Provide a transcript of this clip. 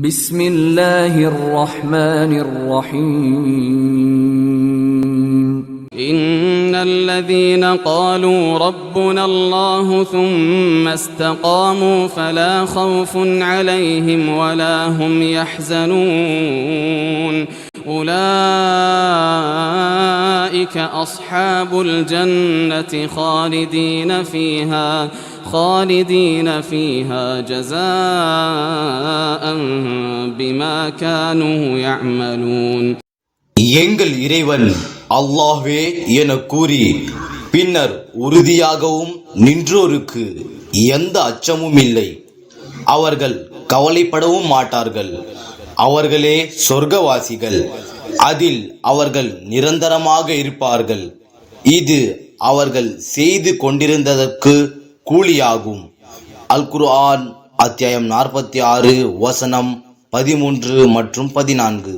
بسم الله الرحمن الرحيم إن الذين قالوا ربنا الله ثم استقاموا فلا خوف عليهم ولا هم يحزنون أولئك أصحاب الجنة خالدين فيها جزاء بما كانوا يعملون. எங்கள் இறைவன் அல்லாஹ்வே என கூறி பின்னர் உறுதியாகவும் நின்றோருக்கு எந்த அச்சமும் இல்லை, அவர்கள் கவலைப்படவும் மாட்டார்கள். அவர்களே சொர்க்கவாசிகள், அதில் அவர்கள் நிரந்தரமாக இருப்பார்கள். இது அவர்கள் செய்து கொண்டிருந்ததற்கு கூலியாகும். அல் குர்ஆன் அத்தியாயம் 46 வசனம் 13 மற்றும் 14.